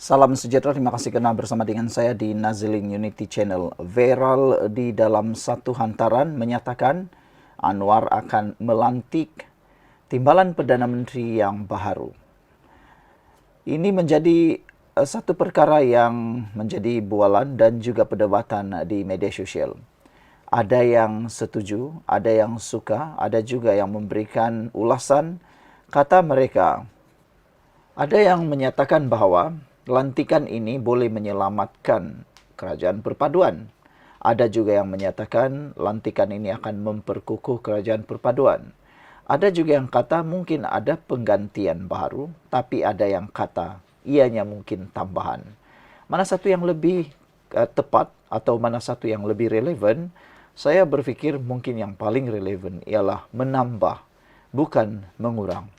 Salam sejahtera, terima kasih karena bersama dengan saya di Nazilin Unity Channel. Viral di dalam satu hantaran menyatakan Anwar akan melantik timbalan Perdana Menteri yang baharu. Ini menjadi satu perkara yang menjadi bualan dan juga perdebatan di media sosial. Ada yang setuju, ada yang suka, ada juga yang memberikan ulasan. Kata mereka, ada yang menyatakan bahawa lantikan ini boleh menyelamatkan kerajaan perpaduan. Ada juga yang menyatakan lantikan ini akan memperkukuh kerajaan perpaduan. Ada juga yang kata mungkin ada penggantian baru, tapi ada yang kata ianya mungkin tambahan. Mana satu yang lebih tepat atau mana satu yang lebih relevan? Saya berfikir mungkin yang paling relevan ialah menambah, bukan mengurang.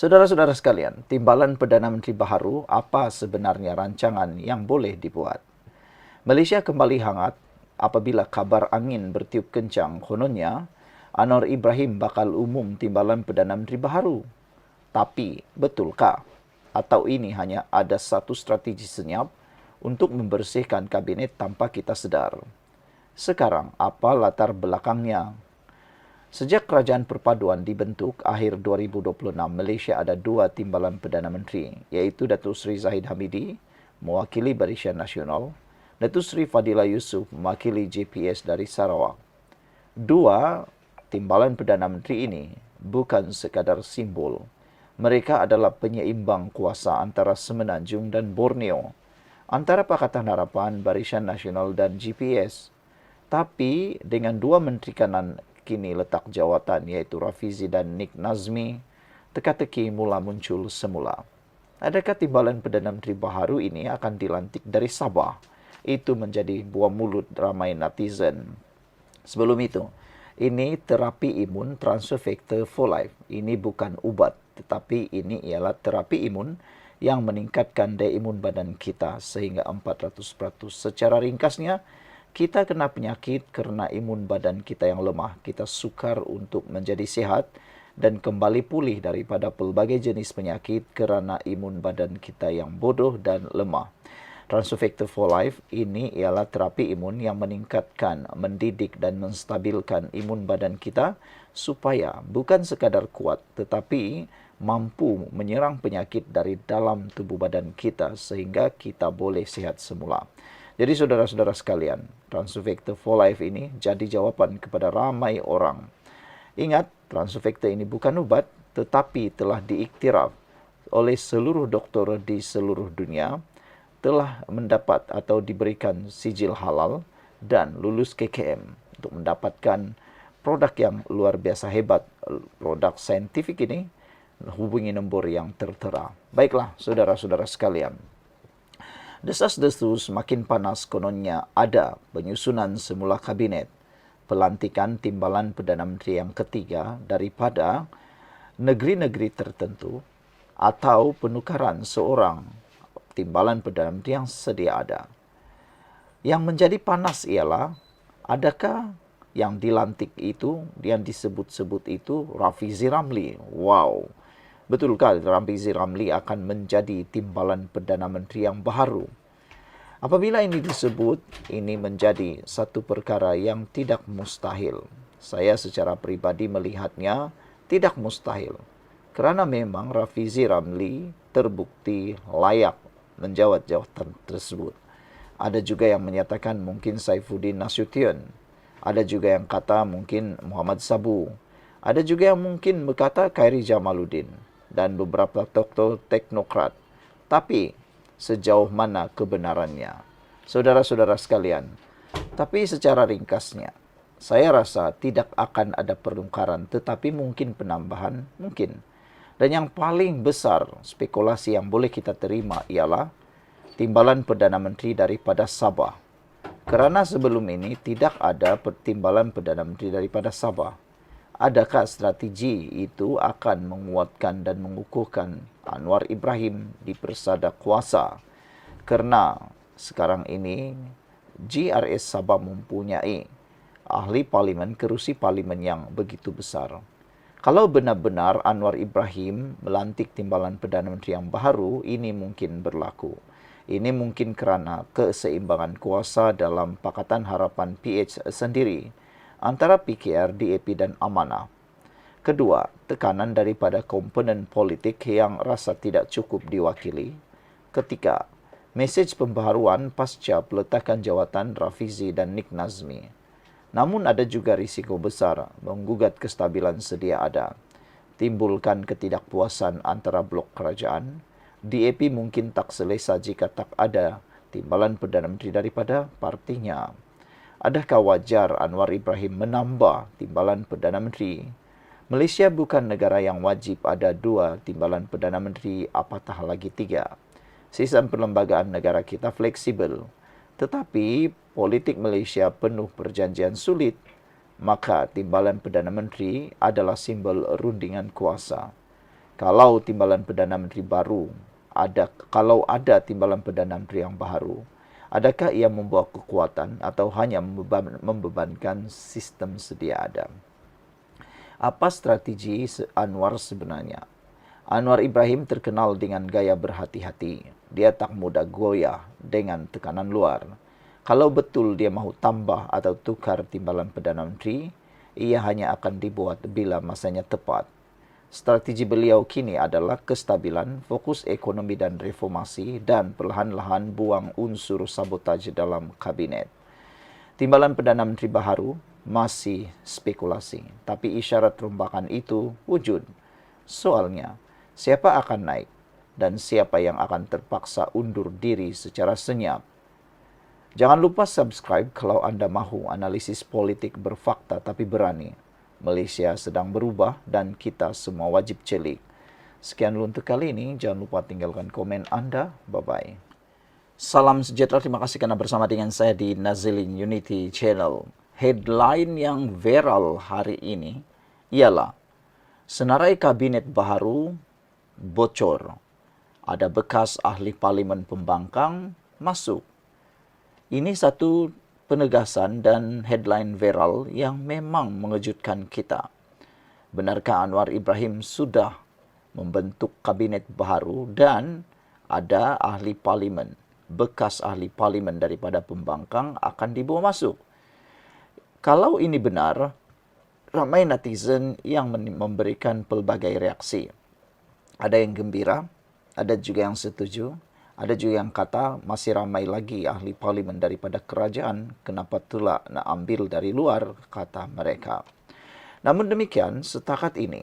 Saudara-saudara sekalian, timbalan Perdana Menteri baharu apa sebenarnya rancangan yang boleh dibuat? Malaysia kembali hangat apabila kabar angin bertiup kencang kononnya Anwar Ibrahim bakal umum timbalan Perdana Menteri baharu. Tapi betulkah? Atau ini hanya ada satu strategi senyap untuk membersihkan kabinet tanpa kita sedar? Sekarang, apa latar belakangnya? Sejak Kerajaan Perpaduan dibentuk akhir 2026, Malaysia ada dua timbalan Perdana Menteri, iaitu Datuk Seri Zahid Hamidi, mewakili Barisan Nasional, Datuk Seri Fadilah Yusof, mewakili JPS dari Sarawak. Dua timbalan Perdana Menteri ini bukan sekadar simbol. Mereka adalah penyeimbang kuasa antara Semenanjung dan Borneo, antara Pakatan Harapan, Barisan Nasional dan GPS. Tapi dengan dua menteri kanan kini letak jawatan iaitu Rafizi dan Nik Nazmi, teka-teki mula muncul semula. Adakah timbalan Perdana Menteri baharu ini akan dilantik dari Sabah? Itu menjadi buah mulut ramai netizen. Sebelum itu, ini terapi imun transfer factor for life. Ini bukan ubat, tetapi ini ialah terapi imun yang meningkatkan daya imun badan kita sehingga 400%. Secara ringkasnya, kita kena penyakit kerana imun badan kita yang lemah. Kita sukar untuk menjadi sihat dan kembali pulih daripada pelbagai jenis penyakit kerana imun badan kita yang bodoh dan lemah. Transfer Factor for Life ini ialah terapi imun yang meningkatkan, mendidik dan menstabilkan imun badan kita supaya bukan sekadar kuat tetapi mampu menyerang penyakit dari dalam tubuh badan kita sehingga kita boleh sihat semula. Jadi saudara-saudara sekalian, Transfer Factor for Life ini jadi jawapan kepada ramai orang. Ingat, Transfer Factor ini bukan ubat tetapi telah diiktiraf oleh seluruh doktor di seluruh dunia, telah mendapat atau diberikan sijil halal dan lulus KKM untuk mendapatkan produk yang luar biasa hebat. Produk saintifik ini hubungi nombor yang tertera. Baiklah, saudara-saudara sekalian. Desas-desus makin panas kononnya ada penyusunan semula kabinet, pelantikan timbalan Perdana Menteri yang ketiga daripada negeri-negeri tertentu atau penukaran seorang timbalan Perdana Menteri yang sedia ada. Yang menjadi panas ialah, adakah yang dilantik itu, yang disebut-sebut itu Rafizi Ramli? Wow! Betulkah Rafizi Ramli akan menjadi timbalan Perdana Menteri yang baharu? Apabila ini disebut, ini menjadi satu perkara yang tidak mustahil. Saya secara pribadi melihatnya tidak mustahil. Kerana memang Rafizi Ramli terbukti layak menjawat jawatan tersebut. Ada juga yang menyatakan mungkin Saifuddin Nasution. Ada juga yang kata mungkin Muhammad Sabu. Ada juga yang mungkin berkata Khairi Jamaluddin dan beberapa tokoh teknokrat. Tapi sejauh mana kebenarannya? Saudara-saudara sekalian, tapi secara ringkasnya, saya rasa tidak akan ada penukaran tetapi mungkin penambahan, mungkin. Dan yang paling besar spekulasi yang boleh kita terima ialah timbalan Perdana Menteri daripada Sabah. Kerana sebelum ini tidak ada timbalan Perdana Menteri daripada Sabah. Adakah strategi itu akan menguatkan dan mengukuhkan Anwar Ibrahim di persada kuasa? Kerana sekarang ini GRS Sabah mempunyai ahli parlimen, kerusi parlimen yang begitu besar. Kalau benar-benar Anwar Ibrahim melantik timbalan Perdana Menteri yang baru, ini mungkin berlaku. Ini mungkin kerana keseimbangan kuasa dalam Pakatan Harapan PH sendiri antara PKR, DAP dan Amanah. Kedua, tekanan daripada komponen politik yang rasa tidak cukup diwakili. Ketiga, mesej pembaharuan pasca peletakan jawatan Rafizi dan Nik Nazmi. Namun ada juga risiko besar menggugat kestabilan sedia ada, timbulkan ketidakpuasan antara blok kerajaan. DAP mungkin tak selesa jika tak ada timbalan Perdana Menteri daripada partinya. Adakah wajar Anwar Ibrahim menambah timbalan Perdana Menteri? Malaysia bukan negara yang wajib ada 2 timbalan Perdana Menteri, apatah lagi 3. Sistem perlembagaan negara kita fleksibel. Tetapi politik Malaysia penuh perjanjian sulit, maka timbalan Perdana Menteri adalah simbol rundingan kuasa. Kalau timbalan Perdana Menteri baru, kalau ada timbalan Perdana Menteri yang baru, adakah ia membawa kekuatan atau hanya membebankan sistem sedia ada? Apa strategi Anwar sebenarnya? Anwar Ibrahim terkenal dengan gaya berhati-hati. Dia tak mudah goyah dengan tekanan luar. Kalau betul dia mahu tambah atau tukar timbalan Perdana Menteri, ia hanya akan dibuat bila masanya tepat. Strategi beliau kini adalah kestabilan, fokus ekonomi dan reformasi, dan perlahan-lahan buang unsur sabotaj dalam kabinet. Timbalan Perdana Menteri baharu masih spekulasi, tapi isyarat rombakan itu wujud. Soalnya, siapa akan naik dan siapa yang akan terpaksa undur diri secara senyap? Jangan lupa subscribe kalau anda mahu analisis politik berfakta tapi berani. Malaysia sedang berubah dan kita semua wajib celik. Sekian dulu untuk kali ini. Jangan lupa tinggalkan komen anda. Bye-bye. Salam sejahtera. Terima kasih karena bersama dengan saya di Nazilin Unity Channel. Headline yang viral hari ini ialah senarai kabinet baharu bocor. Ada bekas ahli parlimen pembangkang masuk. Ini satu penegasan dan headline viral yang memang mengejutkan kita. Benarkah Anwar Ibrahim sudah membentuk kabinet baru dan ada ahli parlimen, bekas ahli parlimen daripada pembangkang akan dibawa masuk? Kalau ini benar, ramai netizen yang memberikan pelbagai reaksi. Ada yang gembira, ada juga yang setuju, ada juga yang kata masih ramai lagi ahli parlimen daripada kerajaan, kenapa pula nak ambil dari luar, kata mereka. Namun demikian, setakat ini,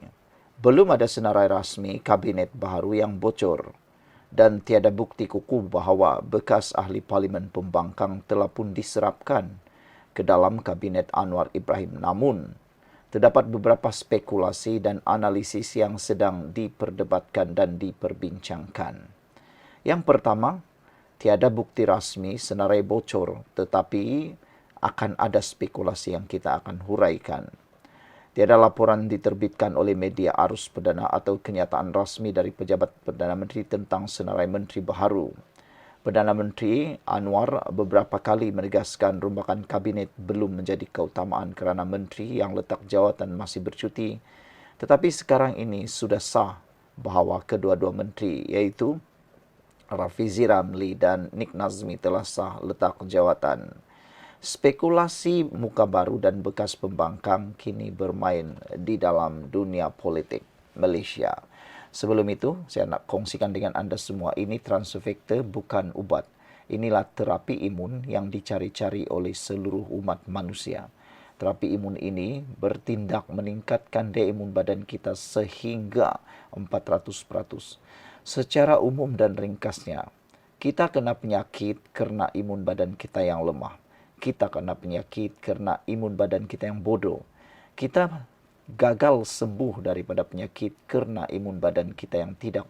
belum ada senarai rasmi kabinet baru yang bocor dan tiada bukti kukuh bahawa bekas ahli parlimen pembangkang telah pun diserapkan ke dalam kabinet Anwar Ibrahim. Namun, terdapat beberapa spekulasi dan analisis yang sedang diperdebatkan dan diperbincangkan. Yang pertama, tiada bukti rasmi senarai bocor, tetapi akan ada spekulasi yang kita akan huraikan. Tiada laporan diterbitkan oleh media arus perdana atau kenyataan rasmi dari pejabat Perdana Menteri tentang senarai menteri baharu. Perdana Menteri Anwar beberapa kali menegaskan rombakan kabinet belum menjadi keutamaan kerana menteri yang letak jawatan masih bercuti. Tetapi sekarang ini sudah sah bahawa kedua-dua menteri iaitu Rafizi Ramli dan Nik Nazmi telah sah letak jawatan. Spekulasi muka baru dan bekas pembangkang kini bermain di dalam dunia politik Malaysia. Sebelum itu, saya nak kongsikan dengan anda semua, ini transfer bukan ubat. Inilah terapi imun yang dicari-cari oleh seluruh umat manusia. Terapi imun ini bertindak meningkatkan daya imun badan kita sehingga 400%. Secara umum dan ringkasnya, kita kena penyakit kerana imun badan kita yang lemah. Kita kena penyakit kerana imun badan kita yang bodoh. Kita gagal sembuh daripada penyakit kerana imun badan kita yang tidak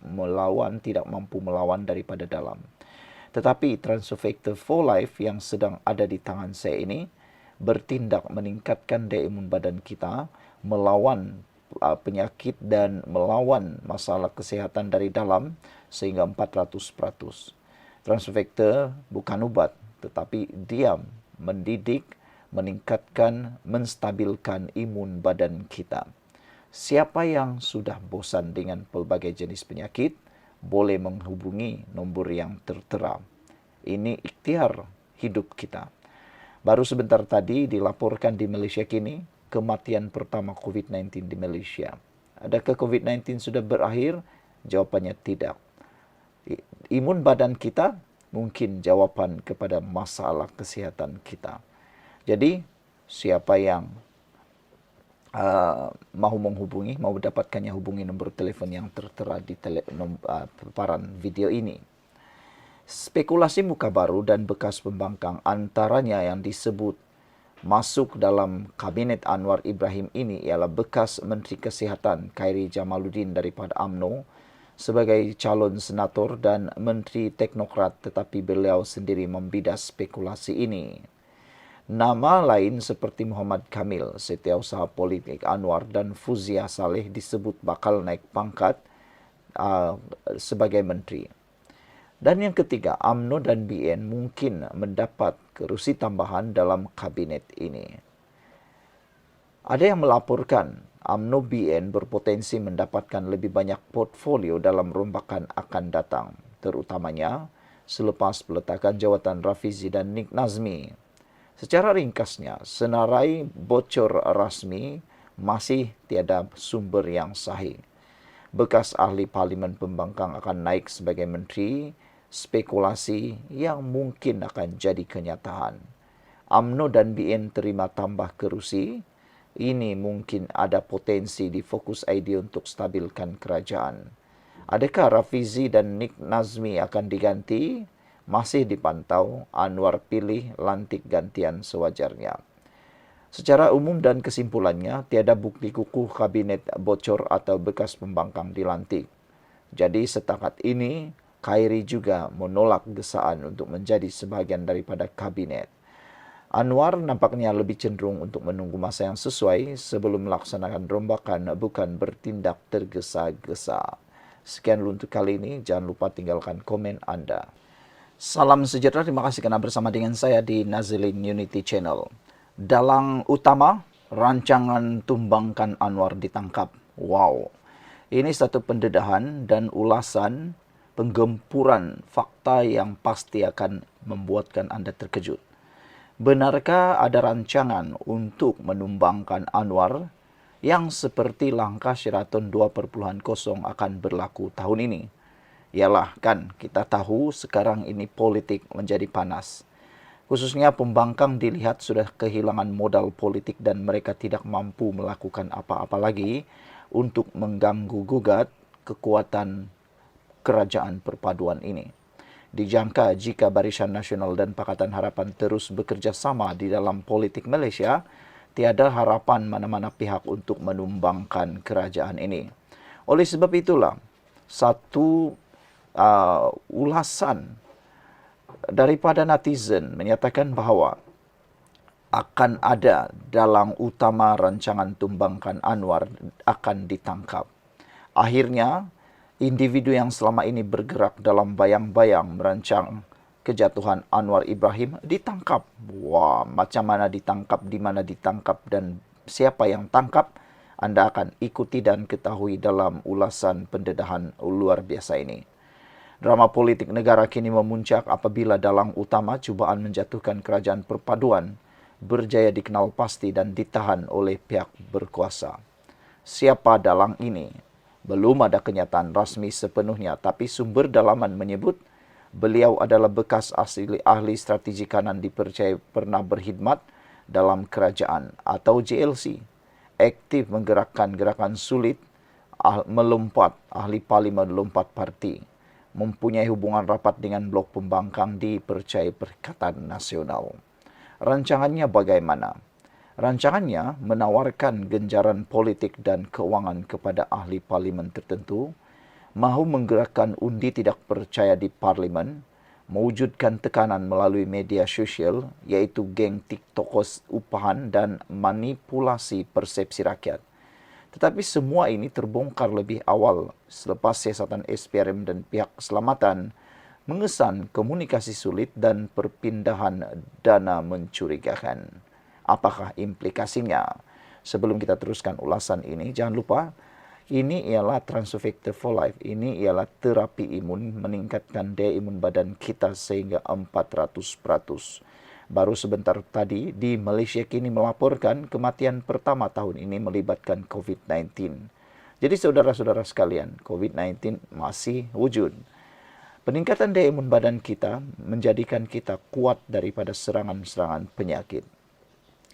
mampu melawan daripada dalam. Tetapi transfer factor for life yang sedang ada di tangan saya ini bertindak meningkatkan daya imun badan kita melawan penyakit dan melawan masalah kesihatan dari dalam sehingga 400%. Transfer factor bukan ubat, tetapi dia mendidik, meningkatkan, menstabilkan imun badan kita. Siapa yang sudah bosan dengan pelbagai jenis penyakit, boleh menghubungi nombor yang tertera. Ini ikhtiar hidup kita. Baru sebentar tadi dilaporkan di Malaysia kini, kematian pertama COVID-19 di Malaysia. Adakah COVID-19 sudah berakhir? Jawapannya tidak. Imun badan kita mungkin jawapan kepada masalah kesihatan kita. Jadi, siapa yang mahu menghubungi, mahu mendapatkannya, hubungi nombor telefon yang tertera di paparan video ini. Spekulasi muka baru dan bekas pembangkang antaranya yang disebut masuk dalam kabinet Anwar Ibrahim ini ialah bekas Menteri Kesihatan Khairi Jamaluddin daripada UMNO sebagai calon senator dan Menteri Teknokrat, tetapi beliau sendiri membidas spekulasi ini. Nama lain seperti Muhammad Kamil, Setiausaha Politik Anwar, dan Fuzia Saleh disebut bakal naik pangkat sebagai menteri. Dan yang ketiga, UMNO dan BN mungkin mendapat kerusi tambahan dalam kabinet ini. Ada yang melaporkan UMNO BN berpotensi mendapatkan lebih banyak portfolio dalam rombakan akan datang, terutamanya selepas peletakan jawatan Rafizi dan Nik Nazmi. Secara ringkasnya, senarai bocor rasmi masih tiada sumber yang sahih. Bekas ahli parlimen pembangkang akan naik sebagai menteri, spekulasi yang mungkin akan jadi kenyataan. UMNO dan BN terima tambah kerusi, ini mungkin ada potensi di fokus ID untuk stabilkan kerajaan. Adakah Rafizi dan Nik Nazmi akan diganti? Masih dipantau, Anwar pilih lantik gantian sewajarnya. Secara umum dan kesimpulannya, tiada bukti kukuh kabinet bocor atau bekas pembangkang dilantik. Jadi setakat ini, Khairi juga menolak gesaan untuk menjadi sebahagian daripada kabinet. Anwar nampaknya lebih cenderung untuk menunggu masa yang sesuai sebelum melaksanakan rombakan, bukan bertindak tergesa-gesa. Sekian dulu untuk kali ini, jangan lupa tinggalkan komen Anda. Salam sejahtera, terima kasih kerana bersama dengan saya di Nazilin Unity Channel. Dalang utama, rancangan tumbangkan Anwar ditangkap. Wow, ini satu pendedahan dan ulasan penggempuran fakta yang pasti akan membuatkan Anda terkejut. Benarkah ada rancangan untuk menumbangkan Anwar yang seperti langkah Sheraton 2.0 akan berlaku tahun ini? Yalah, kan kita tahu sekarang ini politik menjadi panas. Khususnya pembangkang dilihat sudah kehilangan modal politik dan mereka tidak mampu melakukan apa-apa lagi untuk mengganggu-gugat kekuatan kerajaan perpaduan ini. Dijangka jika Barisan Nasional dan Pakatan Harapan terus bekerja sama di dalam politik Malaysia, tiada harapan mana-mana pihak untuk menumbangkan kerajaan ini. Oleh sebab itulah, satu ulasan daripada netizen menyatakan bahawa akan ada dalang utama rancangan tumbangkan Anwar akan ditangkap. Akhirnya, individu yang selama ini bergerak dalam bayang-bayang merancang kejatuhan Anwar Ibrahim ditangkap. Wah, macam mana ditangkap, di mana ditangkap, dan siapa yang tangkap, Anda akan ikuti dan ketahui dalam ulasan pendedahan luar biasa ini. Drama politik negara kini memuncak apabila dalang utama cubaan menjatuhkan kerajaan perpaduan berjaya dikenal pasti dan ditahan oleh pihak berkuasa. Siapa dalang ini? Belum ada kenyataan rasmi sepenuhnya, tapi sumber dalaman menyebut beliau adalah bekas ahli strategi kanan dipercayai pernah berkhidmat dalam kerajaan atau JLC, aktif menggerakkan gerakan sulit melompat, ahli parlimen lompat parti, mempunyai hubungan rapat dengan blok pembangkang dipercayai Perikatan Nasional. Rancangannya bagaimana? Rancangannya menawarkan genjaran politik dan keuangan kepada ahli parlimen tertentu, mahu menggerakkan undi tidak percaya di parlimen, mewujudkan tekanan melalui media sosial, iaitu geng tiktokers upahan dan manipulasi persepsi rakyat. Tetapi semua ini terbongkar lebih awal selepas siasatan SPRM dan pihak keselamatan mengesan komunikasi sulit dan perpindahan dana mencurigakan. Apakah implikasinya? Sebelum kita teruskan ulasan ini, jangan lupa ini ialah Transovector for Life. Ini ialah terapi imun meningkatkan daya imun badan kita sehingga 400%. Baru sebentar tadi di Malaysia kini melaporkan kematian pertama tahun ini melibatkan COVID-19. Jadi saudara-saudara sekalian, COVID-19 masih wujud. Peningkatan daya imun badan kita menjadikan kita kuat daripada serangan-serangan penyakit.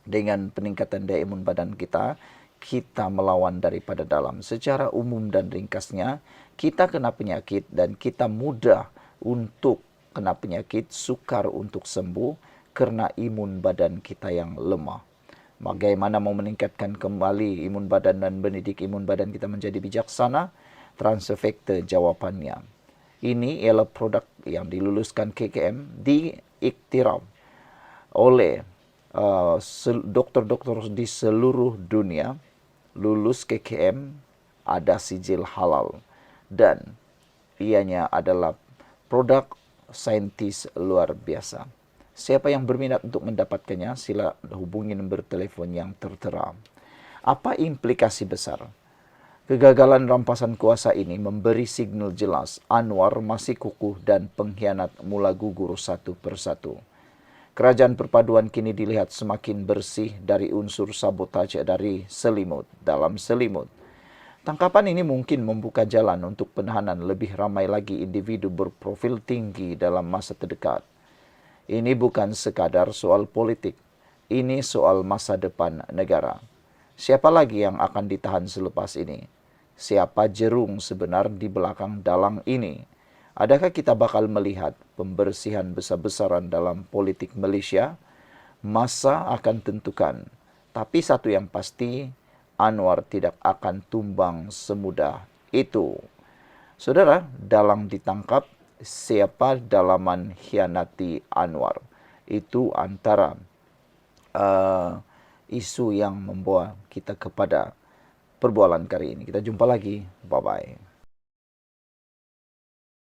Dengan peningkatan daya imun badan kita, kita melawan daripada dalam. Secara umum dan ringkasnya, kita kena penyakit dan kita mudah untuk kena penyakit, sukar untuk sembuh kerana imun badan kita yang lemah. Bagaimana mau meningkatkan kembali imun badan dan mendidik imun badan kita menjadi bijaksana? Transovector jawapannya. Ini ialah produk yang diluluskan KKM, diiktiraf oleh doktor-doktor di seluruh dunia. Lulus KKM, ada sijil halal, dan ianya adalah produk saintis luar biasa. Siapa yang berminat untuk mendapatkannya, sila hubungi nombor telefon yang tertera. Apa implikasi besar? Kegagalan rampasan kuasa ini memberi signal jelas Anwar masih kukuh dan pengkhianat mula gugur satu persatu. Kerajaan perpaduan kini dilihat semakin bersih dari unsur sabotaj dari selimut dalam selimut. Tangkapan ini mungkin membuka jalan untuk penahanan lebih ramai lagi individu berprofil tinggi dalam masa terdekat. Ini bukan sekadar soal politik, ini soal masa depan negara. Siapa lagi yang akan ditahan selepas ini? Siapa jerung sebenar di belakang dalang ini? Adakah kita bakal melihat pembersihan besar-besaran dalam politik Malaysia? Masa akan tentukan. Tapi satu yang pasti, Anwar tidak akan tumbang semudah itu. Saudara, dalang ditangkap, siapa dalaman khianati Anwar? Itu antara isu yang membawa kita kepada perbualan kali ini. Kita jumpa lagi. Bye-bye.